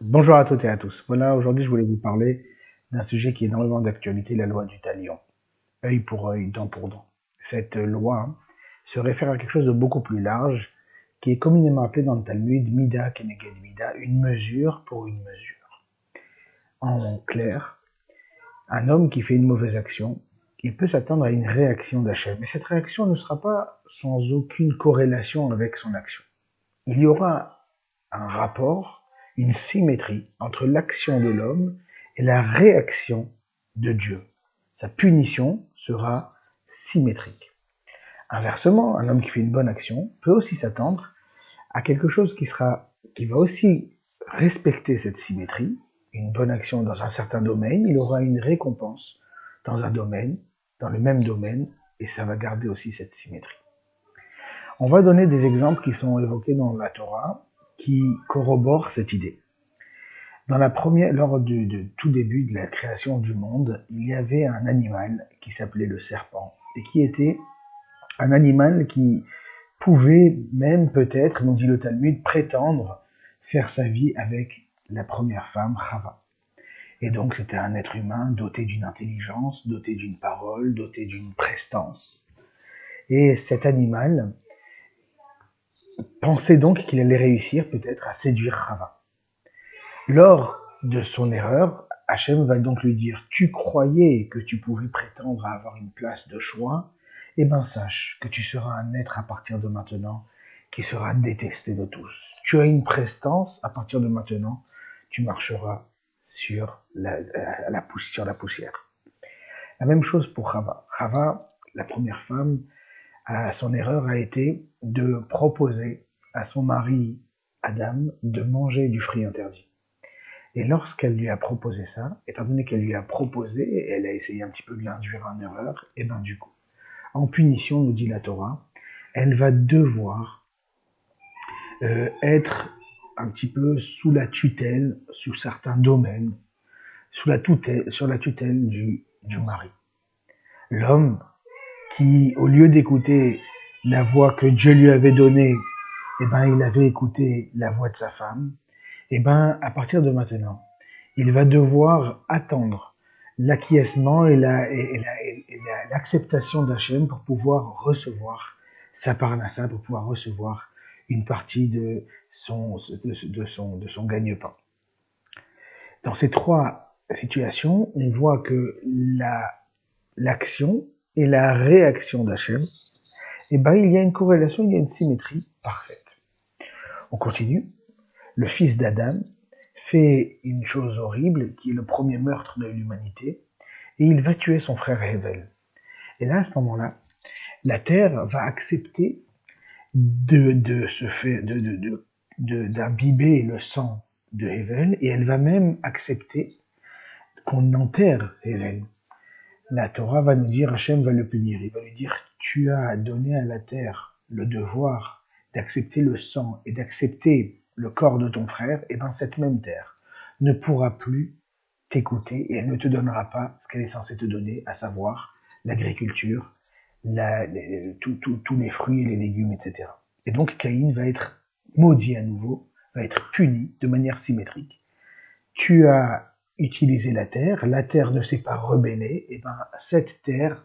Bonjour à toutes et à tous. Voilà, aujourd'hui, je voulais vous parler d'un sujet qui est énormément d'actualité, la loi du talion. Œil pour œil, dent pour dent. Cette loi se réfère à quelque chose de beaucoup plus large, qui est communément appelé dans le Talmud Mida Keneged Mida, une mesure pour une mesure. En clair, un homme qui fait une mauvaise action, il peut s'attendre à une réaction d'Hachem, mais cette réaction ne sera pas sans aucune corrélation avec son action. Il y aura un rapport, une symétrie entre l'action de l'homme et la réaction de Dieu. Sa punition sera symétrique. Inversement, un homme qui fait une bonne action peut aussi s'attendre à quelque chose qui va aussi respecter cette symétrie. Une bonne action dans un certain domaine, il aura une récompense dans un domaine, dans le même domaine, et ça va garder aussi cette symétrie. On va donner des exemples qui sont évoqués dans la Torah, qui corroborent cette idée. Lors du tout début de la création du monde, il y avait un animal qui s'appelait le serpent, et qui était un animal qui pouvait même peut-être, nous dit le Talmud, prétendre faire sa vie avec la première femme, Chava. Et donc c'était un être humain doté d'une intelligence, doté d'une parole, doté d'une prestance. Et cet animal pensait donc qu'il allait réussir peut-être à séduire Chava. Lors de son erreur, Hachem va donc lui dire « Tu croyais que tu pouvais prétendre à avoir une place de choix, eh bien sache que tu seras un être à partir de maintenant qui sera détesté de tous. Tu as une prestance, à partir de maintenant, tu marcheras sur la poussière. » La même chose pour Chava. Chava, la première femme, son erreur a été de proposer à son mari Adam de manger du fruit interdit. Et lorsqu'elle lui a proposé ça, étant donné qu'elle lui a proposé, elle a essayé un petit peu de l'induire en erreur, et bien du coup, en punition, nous dit la Torah, elle va devoir être un petit peu sous la tutelle, sous certains domaines, sur la tutelle du mari. L'homme qui, au lieu d'écouter la voix que Dieu lui avait donnée, eh ben, il avait écouté la voix de sa femme, eh ben, à partir de maintenant, il va devoir attendre l'acquiescement et l'acceptation d'Hachem pour pouvoir recevoir sa parnassa, pour pouvoir recevoir une partie de son gagne-pain. Dans ces trois situations, on voit que l'action et la réaction d'Hachem, eh ben, il y a une corrélation, il y a une symétrie parfaite. On continue. Le fils d'Adam fait une chose horrible, qui est le premier meurtre de l'humanité, et il va tuer son frère Hevel. Et là, à ce moment-là, la terre va accepter d'imbiber le sang de Hevel, et elle va même accepter qu'on enterre Hevel. La Torah va nous dire, Hachem va le punir, il va lui dire, tu as donné à la terre le devoir d'accepter le sang et d'accepter le corps de ton frère, et bien cette même terre ne pourra plus t'écouter et elle ne te donnera pas ce qu'elle est censée te donner, à savoir l'agriculture, tous les fruits et les légumes, etc. Et donc Caïn va être maudit à nouveau, va être puni de manière symétrique. Tu as utilisé la terre ne s'est pas rebellée, et ben cette terre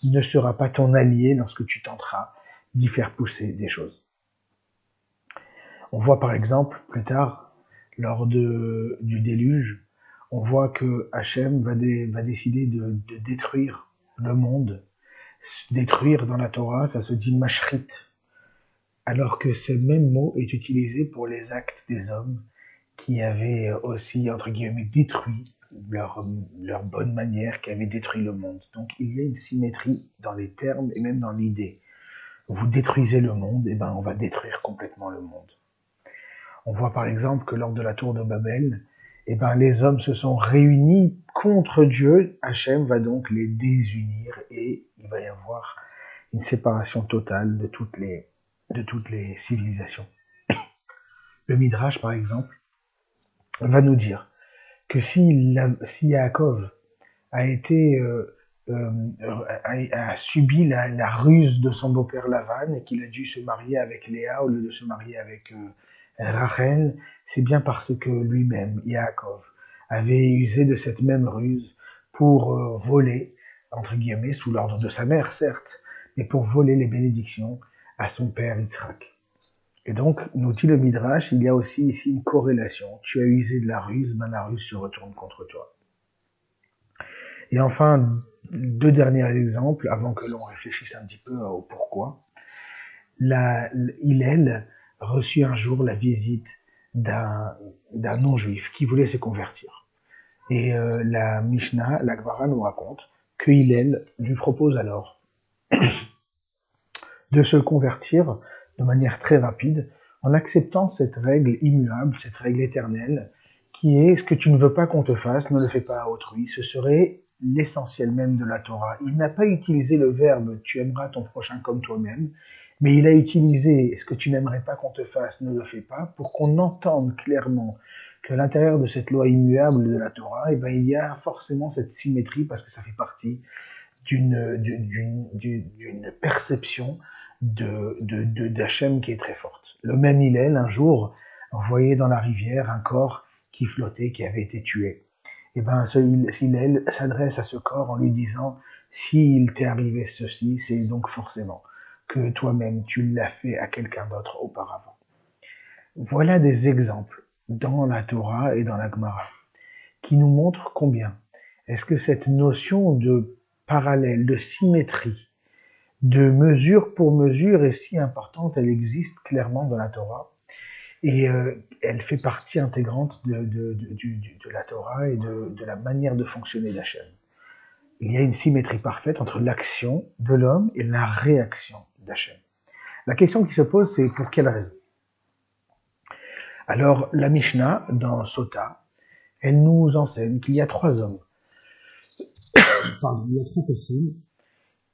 ne sera pas ton allié lorsque tu tenteras d'y faire pousser des choses. On voit par exemple plus tard, lors du déluge, on voit que Hachem va décider de détruire le monde. Détruire dans la Torah, ça se dit mashrit, alors que ce même mot est utilisé pour les actes des hommes qui avaient aussi, entre guillemets, détruit leur bonne manière, qui avaient détruit le monde. Donc il y a une symétrie dans les termes et même dans l'idée. Vous détruisez le monde, et ben on va détruire complètement le monde. On voit par exemple que lors de la tour de Babel, eh ben, les hommes se sont réunis contre Dieu. Hachem va donc les désunir et il va y avoir une séparation totale de toutes les civilisations. Le Midrash, par exemple, va nous dire que si Yaakov a subi la ruse de son beau-père Lavan et qu'il a dû se marier avec Léa au lieu de se marier avec Rachel, c'est bien parce que lui-même, Yaakov, avait usé de cette même ruse pour voler, entre guillemets, sous l'ordre de sa mère, certes, mais pour voler les bénédictions à son père Yitzhak. Et donc, nous dit le Midrash, il y a aussi ici une corrélation. Tu as usé de la ruse, ben la ruse se retourne contre toi. Et enfin, deux derniers exemples, avant que l'on réfléchisse un petit peu au pourquoi. Hillel reçut un jour la visite d'un non-juif qui voulait se convertir. Et la Mishnah, la Gemara nous raconte que Hillel lui propose alors de se convertir de manière très rapide en acceptant cette règle immuable, cette règle éternelle, qui est ce que tu ne veux pas qu'on te fasse, ne le fais pas à autrui. Ce serait l'essentiel même de la Torah. Il n'a pas utilisé le verbe tu aimeras ton prochain comme toi-même, mais il a utilisé ce que tu n'aimerais pas qu'on te fasse, ne le fais pas, pour qu'on entende clairement qu'à l'intérieur de cette loi immuable de la Torah, eh ben, il y a forcément cette symétrie parce que ça fait partie d'une perception d'Hachem qui est très forte. Le même Hillel, un jour, voyait dans la rivière un corps qui flottait, qui avait été tué. Et ben, Hillel s'adresse à ce corps en lui disant, s'il t'est arrivé ceci, c'est donc forcément que toi-même tu l'as fait à quelqu'un d'autre auparavant. Voilà des exemples dans la Torah et dans la Gemara qui nous montrent combien est-ce que cette notion de parallèle, de symétrie, de mesure pour mesure est si importante, elle existe clairement dans la Torah et elle fait partie intégrante de la Torah et de la manière de fonctionner d'Hachem. Il y a une symétrie parfaite entre l'action de l'homme et la réaction d'Hachem. La question qui se pose, c'est pour quelle raison? Alors, la Mishnah, dans Sota, elle nous enseigne qu'il y a trois hommes, il y a trois personnes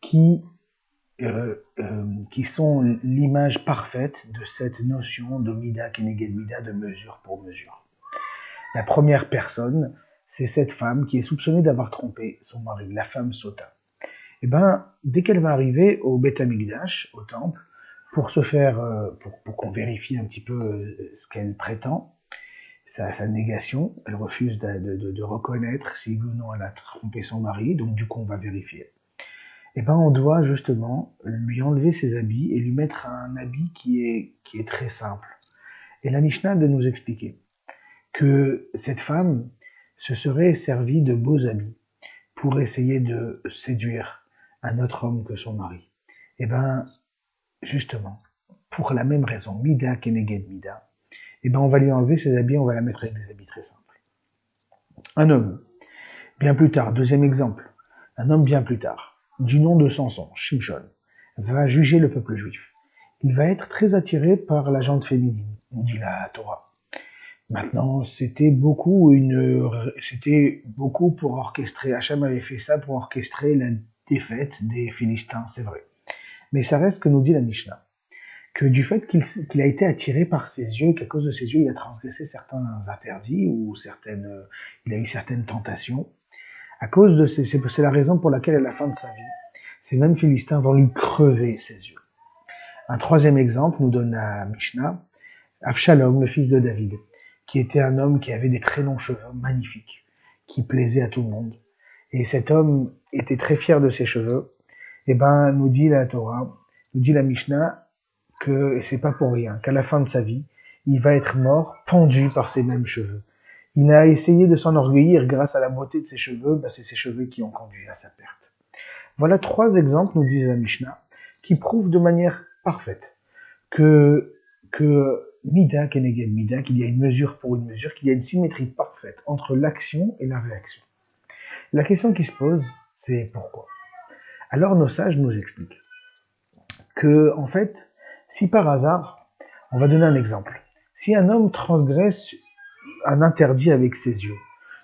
qui sont l'image parfaite de cette notion de Mida Keneged Mida, de mesure pour mesure. La première personne, c'est cette femme qui est soupçonnée d'avoir trompé son mari, la femme Sota. Et ben, dès qu'elle va arriver au Beth Amikdash, au temple, pour se faire, pour qu'on vérifie un petit peu ce qu'elle prétend, sa négation, elle refuse de reconnaître si oui ou non elle a trompé son mari, donc du coup on va vérifier. Et ben on doit justement lui enlever ses habits et lui mettre un habit qui est très simple. Et la Mishnah de nous expliquer que cette femme se serait servie de beaux habits pour essayer de séduire un autre homme que son mari. Et ben justement, pour la même raison, Mida Keneged Mida, et ben on va lui enlever ses habits, on va la mettre avec des habits très simples. Un homme, bien plus tard, deuxième exemple, un homme bien plus tard, du nom de Samson, Shimshon, va juger le peuple juif. Il va être très attiré par la jante féminine, nous dit la Torah. Maintenant, c'était beaucoup pour orchestrer, Hachem avait fait ça pour orchestrer la défaite des Philistins, c'est vrai. Mais ça reste ce que nous dit la Mishnah, que du fait qu'il a été attiré par ses yeux, qu'à cause de ses yeux, il a transgressé certains interdits ou il a eu certaines tentations. À cause de c'est la raison pour laquelle à la fin de sa vie, ces mêmes Philistins vont lui crever ses yeux. Un troisième exemple nous donne la Mishnah, Avshalom, le fils de David, qui était un homme qui avait des très longs cheveux magnifiques, qui plaisait à tout le monde. Et cet homme était très fier de ses cheveux. Et ben, nous dit la Torah, nous dit la Mishnah, que c'est pas pour rien, qu'à la fin de sa vie, il va être mort pendu par ses mêmes cheveux. Il a essayé de s'enorgueillir grâce à la beauté de ses cheveux, ben c'est ses cheveux qui ont conduit à sa perte. Voilà trois exemples, nous dit la Mishnah, qui prouvent de manière parfaite que Mida Keneged Mida, qu'il y a une mesure pour une mesure, qu'il y a une symétrie parfaite entre l'action et la réaction. La question qui se pose, c'est pourquoi? Alors nos sages nous expliquent que, en fait, si par hasard, on va donner un exemple, si un homme transgresse un interdit avec ses yeux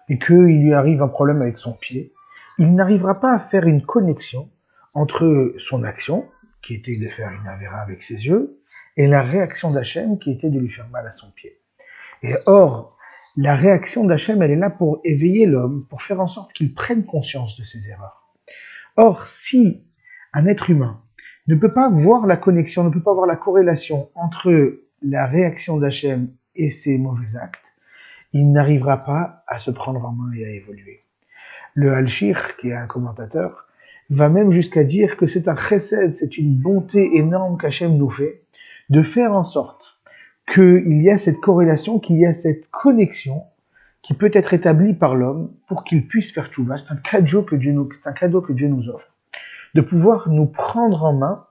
et qu'il lui arrive un problème avec son pied, il n'arrivera pas à faire une connexion entre son action, qui était de faire une avéra avec ses yeux, et la réaction d'Hachem, qui était de lui faire mal à son pied. Et or, la réaction d'Hachem, elle est là pour éveiller l'homme, pour faire en sorte qu'il prenne conscience de ses erreurs. Or, si un être humain ne peut pas voir la connexion, ne peut pas voir la corrélation entre la réaction d'Hachem et ses mauvais actes, il n'arrivera pas à se prendre en main et à évoluer. Le Al-Shir, qui est un commentateur, va même jusqu'à dire que c'est un chesed, c'est une bonté énorme qu'Hachem nous fait, de faire en sorte qu'il y a cette corrélation, qu'il y a cette connexion qui peut être établie par l'homme pour qu'il puisse faire tchouva. C'est un cadeau que Dieu nous offre, de pouvoir nous prendre en main.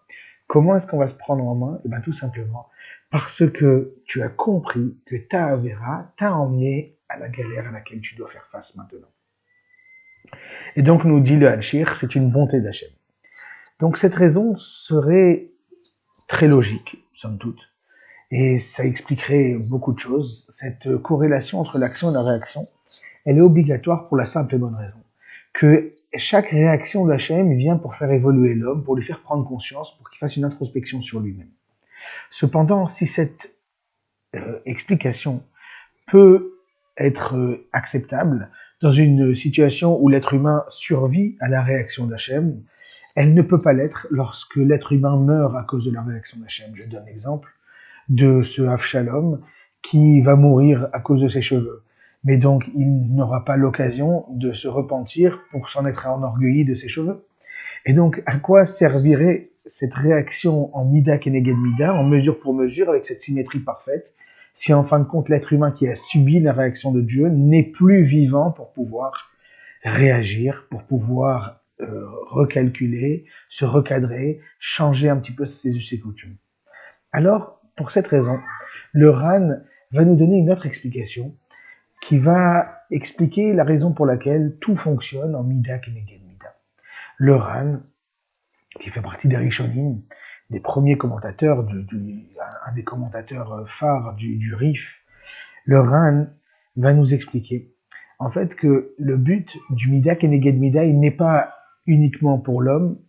Comment est-ce qu'on va se prendre en main? Eh bien, tout simplement parce que tu as compris que ta Avera t'a emmené à la galère à laquelle tu dois faire face maintenant. Et donc, nous dit le Al-Shir, c'est une bonté d'Hachem. Donc, cette raison serait très logique, somme toute. Et ça expliquerait beaucoup de choses. Cette corrélation entre l'action et la réaction, elle est obligatoire pour la simple et bonne raison que chaque réaction d'Hachem vient pour faire évoluer l'homme, pour lui faire prendre conscience, pour qu'il fasse une introspection sur lui-même. Cependant, si cette explication peut être acceptable dans une situation où l'être humain survit à la réaction d'Hachem, elle ne peut pas l'être lorsque l'être humain meurt à cause de la réaction d'Hachem. Je donne l'exemple de ce Avshalom qui va mourir à cause de ses cheveux. Mais donc, il n'aura pas l'occasion de se repentir pour s'en être enorgueilli de ses cheveux. Et donc, à quoi servirait cette réaction en mida keneged mida, en mesure pour mesure, avec cette symétrie parfaite, si en fin de compte, l'être humain qui a subi la réaction de Dieu n'est plus vivant pour pouvoir réagir, pour pouvoir recalculer, se recadrer, changer un petit peu ses us et coutumes. Alors, pour cette raison, le Ran va nous donner une autre explication qui va expliquer la raison pour laquelle tout fonctionne en mida keneged mida. Le Ran, qui fait partie des Rishonim, des premiers commentateurs, un des commentateurs phares du Rif, le Ran va nous expliquer en fait que le but du mida keneged mida, il n'est pas uniquement pour l'homme,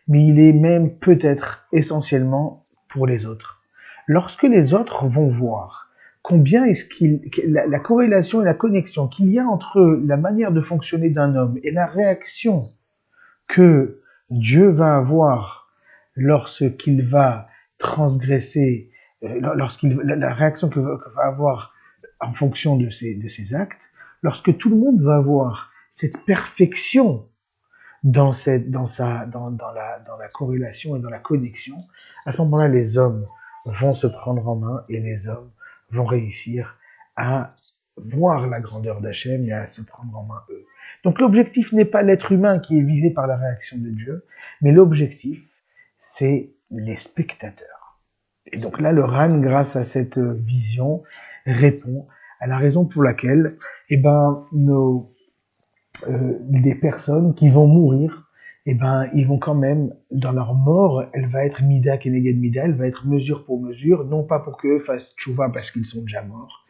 mais il est même peut-être essentiellement pour les autres. Lorsque les autres vont voir combien est-ce la corrélation et la connexion qu'il y a entre la manière de fonctionner d'un homme et la réaction que Dieu va avoir lorsqu'il va transgresser, la réaction que va avoir en fonction de ses actes, lorsque tout le monde va avoir cette perfection dans la corrélation et dans la connexion, à ce moment-là, les hommes vont se prendre en main et les hommes vont réussir à voir la grandeur d'Hachem et à se prendre en main eux. Donc l'objectif n'est pas l'être humain qui est visé par la réaction de Dieu, mais l'objectif, c'est les spectateurs. Et donc là, le Ran, grâce à cette vision, répond à la raison pour laquelle, des personnes qui vont mourir, ils vont quand même, dans leur mort, elle va être mida keneged mida, elle va être mesure pour mesure, non pas pour qu'eux fassent tchouva parce qu'ils sont déjà morts,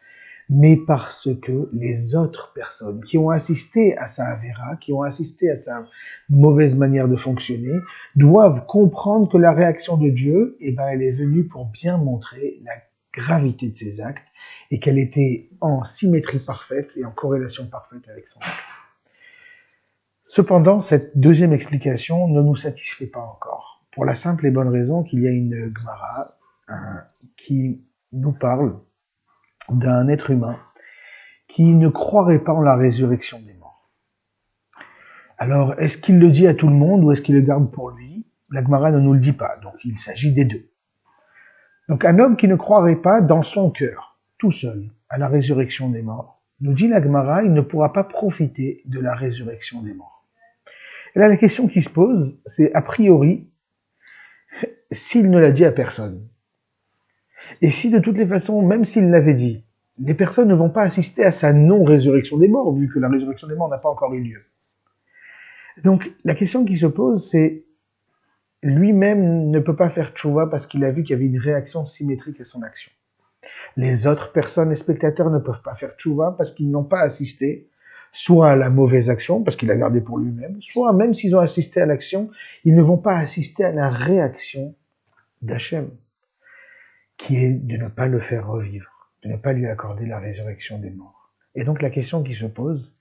mais parce que les autres personnes qui ont assisté à sa avéra, qui ont assisté à sa mauvaise manière de fonctionner, doivent comprendre que la réaction de Dieu, elle est venue pour bien montrer la gravité de ses actes et qu'elle était en symétrie parfaite et en corrélation parfaite avec son acte. Cependant, cette deuxième explication ne nous satisfait pas encore, pour la simple et bonne raison qu'il y a une Gemara qui nous parle d'un être humain qui ne croirait pas en la résurrection des morts. Alors, est-ce qu'il le dit à tout le monde ou est-ce qu'il le garde pour lui? La Gemara ne nous le dit pas, donc il s'agit des deux. Donc un homme qui ne croirait pas dans son cœur, tout seul, à la résurrection des morts, nous dit la Gemara, il ne pourra pas profiter de la résurrection des morts. Et là, la question qui se pose, c'est a priori, s'il ne l'a dit à personne, et si de toutes les façons, même s'il l'avait dit, les personnes ne vont pas assister à sa non-résurrection des morts, vu que la résurrection des morts n'a pas encore eu lieu. Donc, la question qui se pose, c'est, lui-même ne peut pas faire tchouva parce qu'il a vu qu'il y avait une réaction symétrique à son action. Les autres personnes, les spectateurs, ne peuvent pas faire tchouva parce qu'ils n'ont pas assisté soit à la mauvaise action, parce qu'il a gardé pour lui-même, soit même s'ils ont assisté à l'action, ils ne vont pas assister à la réaction d'Hachem, qui est de ne pas le faire revivre, de ne pas lui accorder la résurrection des morts. Et donc la question qui se pose,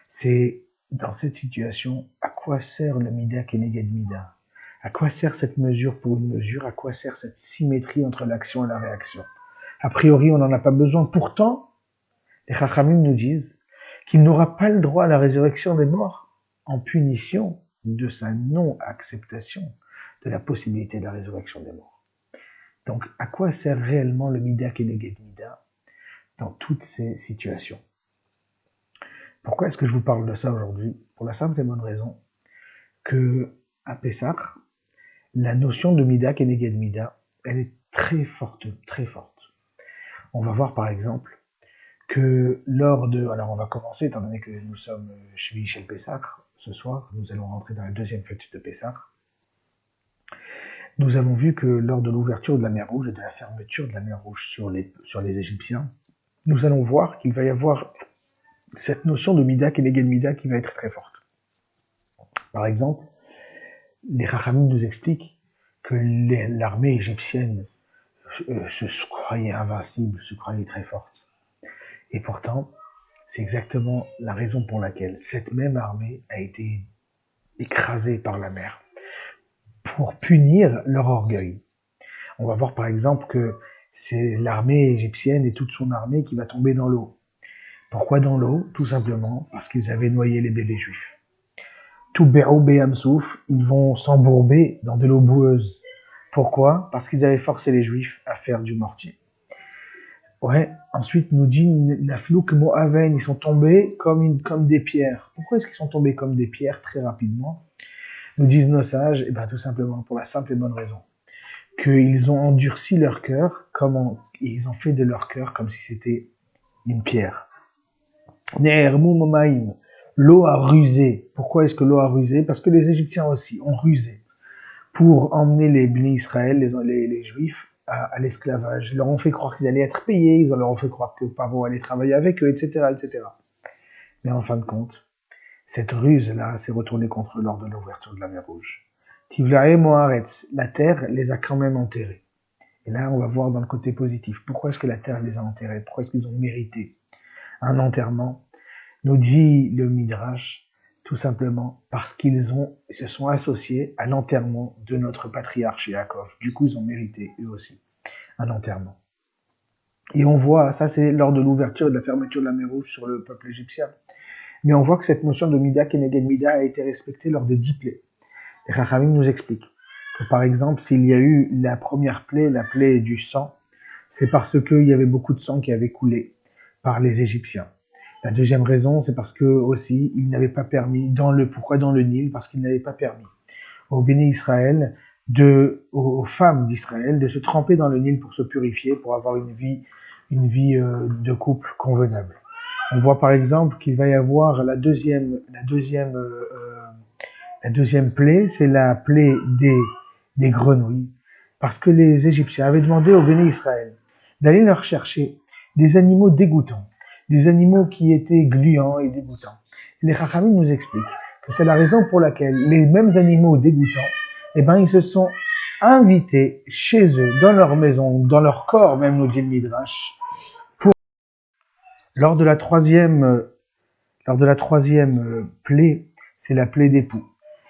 c'est, dans cette situation, à quoi sert le mida keneged mida? À quoi sert cette mesure pour une mesure? À quoi sert cette symétrie entre l'action et la réaction? A priori, on n'en a pas besoin. Pourtant, les Chachamim nous disent qu'il n'aura pas le droit à la résurrection des morts en punition de sa non-acceptation de la possibilité de la résurrection des morts. Donc, à quoi sert réellement le Mida Keneged Mida dans toutes ces situations? Pourquoi est-ce que je vous parle de ça aujourd'hui? Pour la simple et bonne raison que à Pessah, la notion de Mida Keneged Mida, elle est très forte, très forte. On va voir par exemple que lors de... Alors on va commencer, étant donné que nous sommes Shvi Shel Pessah, ce soir, nous allons rentrer dans la deuxième fête de Pessah. Nous avons vu que lors de l'ouverture de la mer Rouge et de la fermeture de la mer Rouge sur les Égyptiens, nous allons voir qu'il va y avoir cette notion de Mida Keneged Mida qui va être très forte. Par exemple, les Chachamim nous expliquent que l'armée égyptienne se croyait invincible, se croyait très forte. Et pourtant, c'est exactement la raison pour laquelle cette même armée a été écrasée par la mer pour punir leur orgueil. On va voir par exemple que c'est l'armée égyptienne et toute son armée qui va tomber dans l'eau. Pourquoi dans l'eau? Tout simplement parce qu'ils avaient noyé les bébés juifs. Tout Béou Béhamsouf, ils vont s'embourber dans de l'eau boueuse. Pourquoi? Parce qu'ils avaient forcé les juifs à faire du mortier. Ouais, ensuite nous dit Naflouk Moaven, ils sont tombés comme des pierres. Pourquoi est-ce qu'ils sont tombés comme des pierres très rapidement? Nous disent nos sages, et bien tout simplement pour la simple et bonne raison qu'ils ont endurci leur cœur, ils ont fait de leur cœur comme si c'était une pierre. L'eau a rusé. Pourquoi est-ce que l'eau a rusé? Parce que les Égyptiens aussi ont rusé pour emmener les Bnei Israël, les Juifs, à l'esclavage. Ils leur ont fait croire qu'ils allaient être payés, ils leur ont fait croire que Paro allait travailler avec eux, etc., etc. Mais en fin de compte, cette ruse-là s'est retournée contre eux lors de l'ouverture de la mer Rouge. Tivlae Moharetz, la terre les a quand même enterrés. Et là, on va voir dans le côté positif. Pourquoi est-ce que la terre les a enterrés? Pourquoi est-ce qu'ils ont mérité un enterrement? Nous dit le Midrash, tout simplement parce qu'ils se sont associés à l'enterrement de notre patriarche Yaakov. Du coup, ils ont mérité, eux aussi, un enterrement. Et on voit, ça c'est lors de l'ouverture et de la fermeture de la mer Rouge sur le peuple égyptien. Mais on voit que cette notion de Mida Keneged Mida a été respectée lors des 10 plaies. Les Chachamim nous expliquent que par exemple, s'il y a eu la première plaie, la plaie du sang, c'est parce qu'il y avait beaucoup de sang qui avait coulé par les Égyptiens. La deuxième raison, c'est parce que aussi, ils n'avaient pas permis, pourquoi dans le Nil? Parce qu'ils n'avaient pas permis aux bénis Israël, aux femmes d'Israël, de se tremper dans le Nil pour se purifier, pour avoir une vie de couple convenable. On voit par exemple qu'il va y avoir la deuxième plaie, c'est la plaie des grenouilles, parce que les Égyptiens avaient demandé aux bénis Israël d'aller leur chercher des animaux dégoûtants, des animaux qui étaient gluants et dégoûtants. Les Chachamim nous expliquent que c'est la raison pour laquelle les mêmes animaux dégoûtants, ils se sont invités chez eux, dans leur maison, dans leur corps, même nous dit le Midrash, lors de la troisième plaie, c'est la plaie d'époux.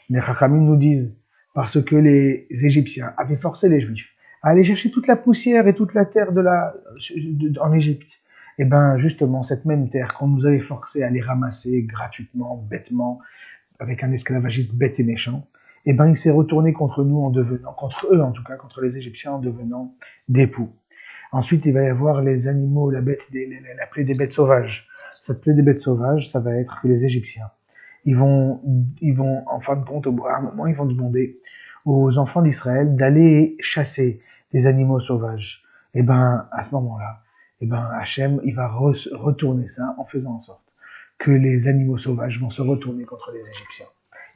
Les Chachamim nous disent, parce que les Égyptiens avaient forcé les Juifs à aller chercher toute la poussière et toute la terre en Égypte. Et justement, cette même terre qu'on nous avait forcé à les ramasser gratuitement, bêtement, avec un esclavagisme bête et méchant, il s'est retourné contre contre les Égyptiens en devenant d'époux. Ensuite, il va y avoir les animaux, la plaie des bêtes sauvages. Cette plaie des bêtes sauvages, ça va être que les Égyptiens, ils vont, en fin de compte, à un moment, ils vont demander aux enfants d'Israël d'aller chasser des animaux sauvages. À ce moment-là, Hachem, il va retourner ça en faisant en sorte que les animaux sauvages vont se retourner contre les Égyptiens.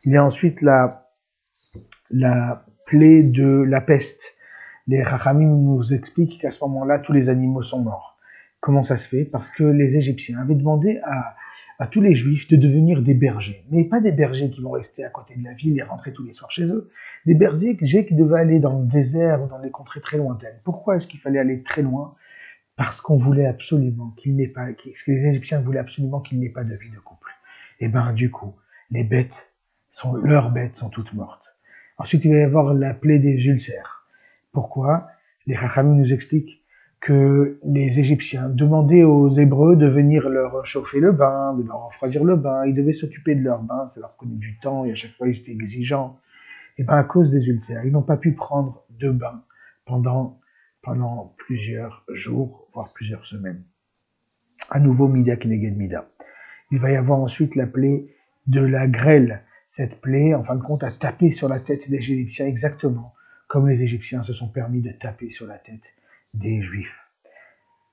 Il y a ensuite la plaie de la peste. Les Chachamim nous expliquent qu'à ce moment-là, tous les animaux sont morts. Comment ça se fait? Parce que les Égyptiens avaient demandé à tous les Juifs de devenir des bergers. Mais pas des bergers qui vont rester à côté de la ville et rentrer tous les soirs chez eux. Des bergers qui devaient aller dans le désert ou dans des contrées très lointaines. Pourquoi est-ce qu'il fallait aller très loin? Parce qu'on voulait absolument que les Égyptiens voulaient absolument qu'il n'y ait pas de vie de couple. Du coup, leurs bêtes sont toutes mortes. Ensuite, il va y avoir la plaie des ulcères. Pourquoi? Les Chachamim nous expliquent que les Égyptiens demandaient aux Hébreux de venir leur chauffer le bain, de leur refroidir le bain, ils devaient s'occuper de leur bain, ça leur prenait du temps et à chaque fois ils étaient exigeants. Et bien à cause des ulcères, ils n'ont pas pu prendre de bain pendant plusieurs jours, voire plusieurs semaines. À nouveau, Mida Keneged Mida. Il va y avoir ensuite la plaie de la grêle. Cette plaie, en fin de compte, a tapé sur la tête des Égyptiens exactement comme les Égyptiens se sont permis de taper sur la tête des Juifs.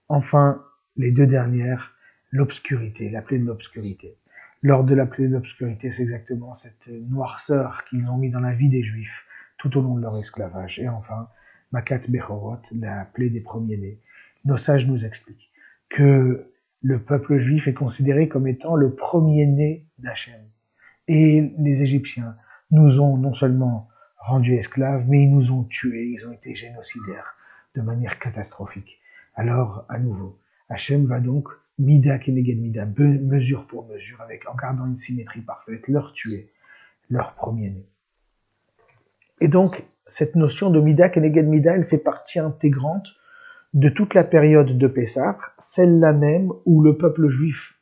Enfin, les deux dernières, l'obscurité, la plaie de l'obscurité. Lors de la plaie de l'obscurité, c'est exactement cette noirceur qu'ils ont mis dans la vie des Juifs tout au long de leur esclavage. Et enfin, Makat Bechorot, la plaie des premiers-nés. Nos sages nous expliquent que le peuple juif est considéré comme étant le premier-né d'Hachem. Et les Égyptiens nous ont non seulement rendus esclaves, mais ils nous ont tués, ils ont été génocidaires de manière catastrophique. Alors, à nouveau, Hachem va donc, Mida Keneged Mida, mesure pour mesure, en gardant une symétrie parfaite, leur tuer, leur premier-né. Et donc, cette notion de Mida Keneged Mida, elle fait partie intégrante de toute la période de Pessah, celle-là même où le peuple juif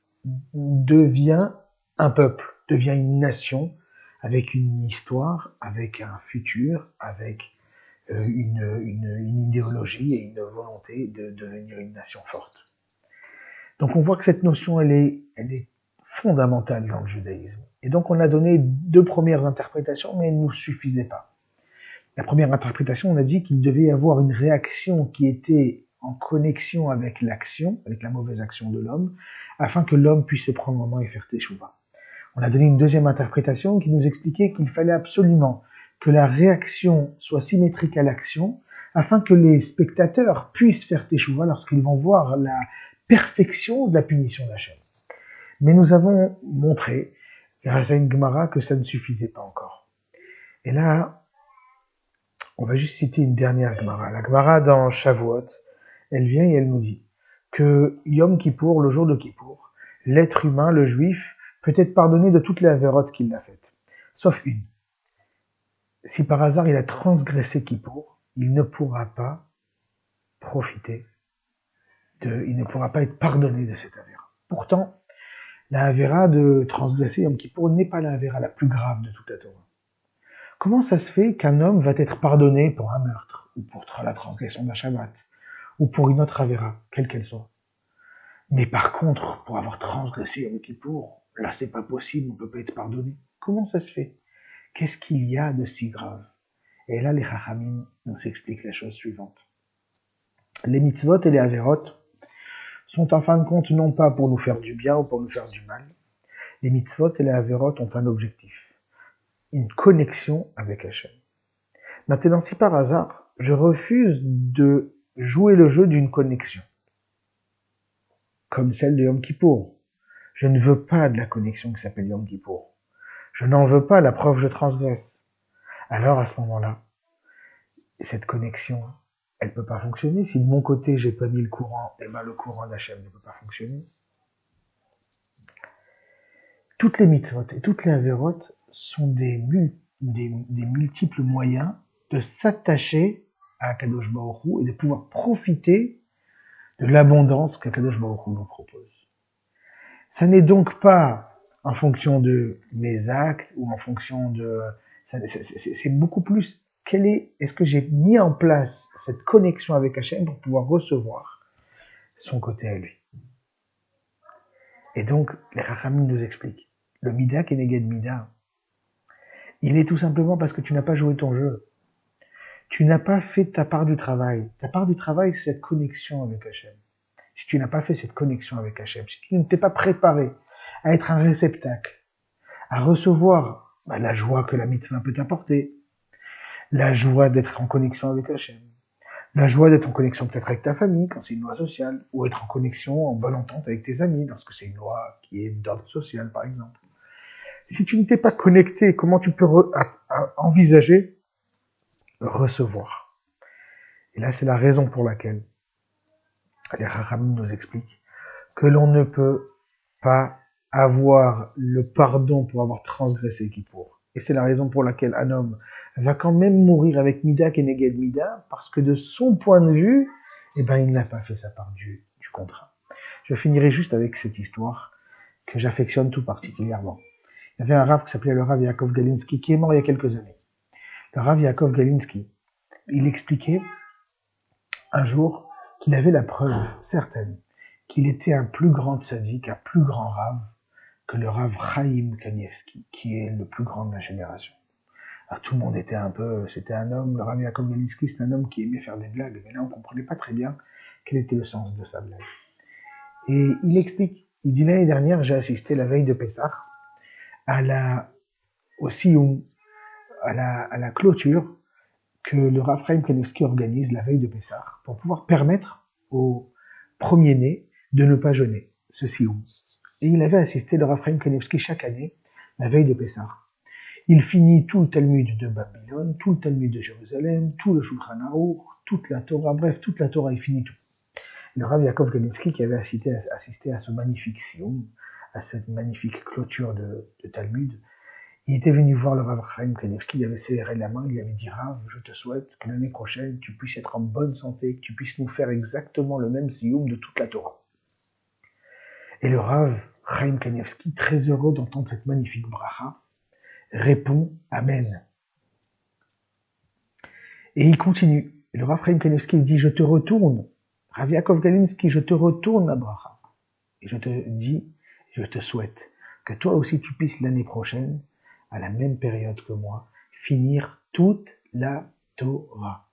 devient un peuple, devient une nation, avec une histoire, avec un futur, avec une idéologie et une volonté de devenir une nation forte. Donc on voit que cette notion, elle est fondamentale dans le judaïsme. Et donc on a donné deux premières interprétations, mais elles ne nous suffisaient pas. La première interprétation, on a dit qu'il devait y avoir une réaction qui était en connexion avec l'action, avec la mauvaise action de l'homme, afin que l'homme puisse se prendre en main et faire teshuva. On a donné une deuxième interprétation qui nous expliquait qu'il fallait absolument que la réaction soit symétrique à l'action, afin que les spectateurs puissent faire teshuva lorsqu'ils vont voir la perfection de la punition d'Hachem. Mais nous avons montré, grâce à une Gemara, que ça ne suffisait pas encore. Et là, on va juste citer une dernière Gemara. La Gemara dans Shavuot, elle vient et elle nous dit que Yom Kippour, le jour de Kippour, l'être humain, le juif, peut être pardonné de toutes les avérotes qu'il a faites, sauf une. Si par hasard il a transgressé Kippour, il ne pourra pas il ne pourra pas être pardonné de cette avéra. Pourtant, la avéra de transgresser Yom Kippour n'est pas la avéra la plus grave de toute la Torah. Comment ça se fait qu'un homme va être pardonné pour un meurtre, ou pour la transgression d'un Shabbat, ou pour une autre avéra, quelle qu'elle soit? Mais par contre, pour avoir transgressé Yom Kippour, là c'est pas possible, on peut pas être pardonné. Comment ça se fait? Qu'est-ce qu'il y a de si grave? Et là, les Chachamim nous expliquent la chose suivante. Les mitzvot et les averot sont en fin de compte non pas pour nous faire du bien ou pour nous faire du mal. Les mitzvot et les averot ont un objectif, une connexion avec Hachem. Maintenant, si par hasard, je refuse de jouer le jeu d'une connexion, comme celle de Yom Kippour, je ne veux pas de la connexion qui s'appelle Yom Kippour. Je n'en veux pas, la preuve je transgresse. Alors à ce moment-là, cette connexion, elle peut pas fonctionner. Si de mon côté j'ai pas mis le courant, eh ben le courant d'Hachem ne peut pas fonctionner. Toutes les mitzvot et toutes les avérotes sont des multiples moyens de s'attacher à Kadosh Baruch Hu et de pouvoir profiter de l'abondance que Kadosh Baruch Hu nous propose. Ça n'est donc pas en fonction de mes actes ou en fonction de... C'est beaucoup plus... Est-ce que j'ai mis en place cette connexion avec Hachem pour pouvoir recevoir son côté à lui? Et donc, les Rachamim nous expliquent. Le Mida Keneged Mida, il est tout simplement parce que tu n'as pas joué ton jeu. Tu n'as pas fait ta part du travail. Ta part du travail, c'est cette connexion avec Hachem. Si tu n'as pas fait cette connexion avec Hachem, si tu ne t'es pas préparé à être un réceptacle, à recevoir la joie que la mitzvah peut t'apporter, la joie d'être en connexion avec Hachem, la joie d'être en connexion peut-être avec ta famille quand c'est une loi sociale, ou être en connexion, en bonne entente avec tes amis lorsque c'est une loi qui est d'ordre social par exemple. Si tu ne t'es pas connecté, comment tu peux envisager recevoir? Et là c'est la raison pour laquelle les Chachamim nous expliquent que l'on ne peut pas avoir le pardon pour avoir transgressé Kippour. Et c'est la raison pour laquelle un homme va quand même mourir avec Mida Keneged Mida, parce que de son point de vue, eh ben, il n'a pas fait sa part du contrat. Je finirai juste avec cette histoire que j'affectionne tout particulièrement. Il y avait un Rav qui s'appelait le Rav Yaakov Galinsky qui est mort il y a quelques années. Le Rav Yaakov Galinsky, il expliquait un jour qu'il avait la preuve certaine qu'il était un plus grand tzaddik, un plus grand Rav que le Rav Chaim Kanievski, qui est le plus grand de la génération. Alors, tout le monde était un peu, c'était un homme, le Rav Yaakov Galinsky, c'est un homme qui aimait faire des blagues, mais là on comprenait pas très bien quel était le sens de sa blague. Et il explique, il dit l'année dernière, j'ai assisté la veille de Pessah au Sioum, à la clôture que le Rav Chaim Kanievski organise la veille de Pessah pour pouvoir permettre aux premiers-nés de ne pas jeûner, ce Sioum. Et il avait assisté le Rav Chaim Kanievski chaque année, la veille de Pessah. Il finit tout le Talmud de Babylone, tout le Talmud de Jérusalem, tout le Shulchan Aruch, toute la Torah, bref, toute la Torah, il finit tout. Le Rav Yaakov Galinsky, qui avait assisté à ce magnifique Sioum, à cette magnifique clôture de Talmud, il était venu voir le Rav Chaim Kanievski, il avait serré la main, il lui avait dit « Rav, je te souhaite que l'année prochaine, tu puisses être en bonne santé, que tu puisses nous faire exactement le même Sioum de toute la Torah. » Et le Rav Chaim Kanievski, très heureux d'entendre cette magnifique bracha, répond « Amen ». Et il continue. Et le Rav Chaim Kanievski dit « Je te retourne, Rav Yaakov Galinsky, je te retourne la bracha. Et je te dis, je te souhaite que toi aussi tu puisses l'année prochaine, à la même période que moi, finir toute la Torah. »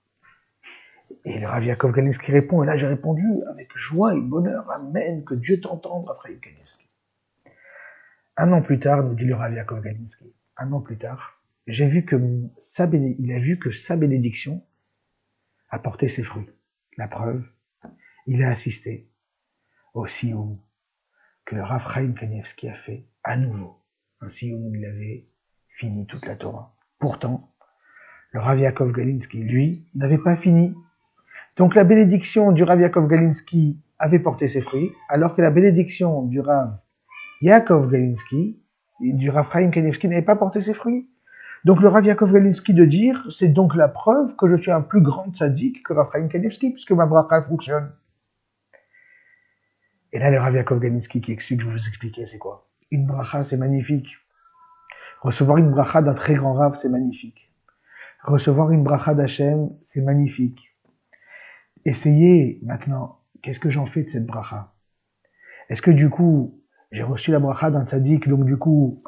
Et le Rav Yaakov Galinsky répond, et là j'ai répondu avec joie et bonheur, Amen, que Dieu t'entende, Rav Chaim Kanievski. Un an plus tard, nous dit le Rav Yaakov Galinsky, un an plus tard, il a vu que sa bénédiction a porté ses fruits. La preuve, il a assisté au Sioum que le Rav Chaim Kanievski a fait à nouveau. Un Sioum où il avait fini toute la Torah. Pourtant, le Rav Yaakov Galinsky, lui, n'avait pas fini. Donc la bénédiction du Rav Yaakov Galinsky avait porté ses fruits, alors que la bénédiction du Rav Yaakov Galinsky et du Rav Chaim Kanievski n'avait pas porté ses fruits. Donc le Rav Yaakov Galinsky de dire, c'est donc la preuve que je suis un plus grand tzaddik que Rav Chaim Kanievski, puisque ma bracha fonctionne. Et là, le Rav Yaakov Galinsky qui explique, je vais vous expliquer, c'est quoi. Une bracha, c'est magnifique. Recevoir une bracha d'un très grand Rav, c'est magnifique. Recevoir une bracha d'Hachem, c'est magnifique. Essayez maintenant, qu'est-ce que j'en fais de cette bracha? Est-ce que du coup, j'ai reçu la bracha d'un tzaddik, donc du coup,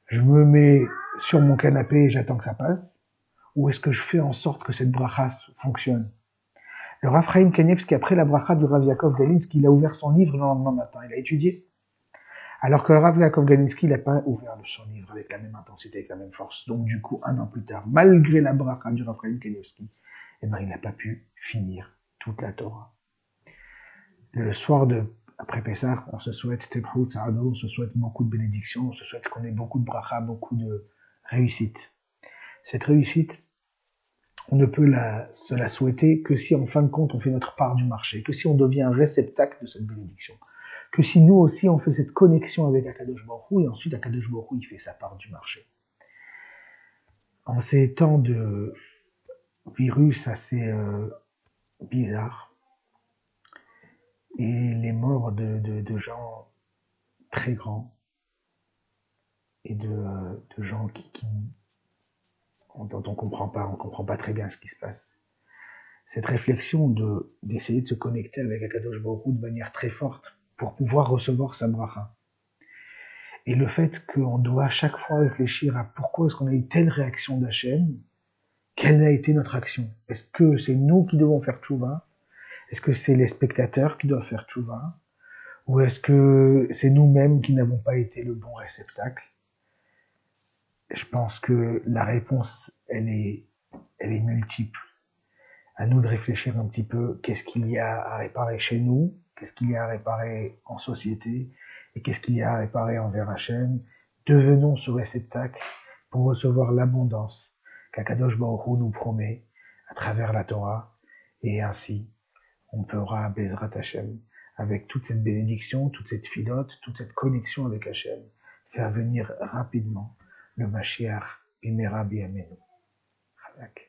je me mets sur mon canapé et j'attends que ça passe? Ou est-ce que je fais en sorte que cette bracha fonctionne? Le Rav Chaim Kanievski, après la bracha du Rav Yaakov Galinsky, il a ouvert son livre le lendemain matin, il a étudié. Alors que le Rav Yaakov Galinsky, il n'a pas ouvert son livre avec la même intensité, avec la même force. Donc du coup, un an plus tard, malgré la bracha du Rav Chaim Kanievski, eh ben, il n'a pas pu finir toute la Torah. Le soir après Pessah, on se souhaite Tebchut Saado, on se souhaite beaucoup de bénédictions, on se souhaite qu'on ait beaucoup de bracha, beaucoup de réussite. Cette réussite, on ne peut se la souhaiter que si en fin de compte on fait notre part du marché, que si on devient un réceptacle de cette bénédiction, que si nous aussi on fait cette connexion avec Akadosh Baruch Hu, et ensuite Akadosh Baruch Hu il fait sa part du marché. En ces temps de virus assez bizarres, et les morts de gens très grands, et de gens dont on comprend pas très bien ce qui se passe. Cette réflexion d'essayer de se connecter avec Akadosh Baruch Hu de manière très forte pour pouvoir recevoir sa bracha. Et le fait qu'on doit chaque fois réfléchir à pourquoi est-ce qu'on a eu telle réaction d'Hachem, quelle a été notre action? Est-ce que c'est nous qui devons faire tchouva? Est-ce que c'est les spectateurs qui doivent faire tchouva? Ou est-ce que c'est nous-mêmes qui n'avons pas été le bon réceptacle? Je pense que la réponse, elle est multiple. À nous de réfléchir un petit peu, qu'est-ce qu'il y a à réparer chez nous, qu'est-ce qu'il y a à réparer en société, et qu'est-ce qu'il y a à réparer envers Hachem. Devenons ce réceptacle pour recevoir l'abondance qu'Akadosh Baruch Hu nous promet à travers la Torah, et ainsi, on pourra, Bezrat Hachem, avec toute cette bénédiction, toute cette filote, toute cette connexion avec Hachem, faire venir rapidement le Mashiach Bimera Biyamenu. Hazak.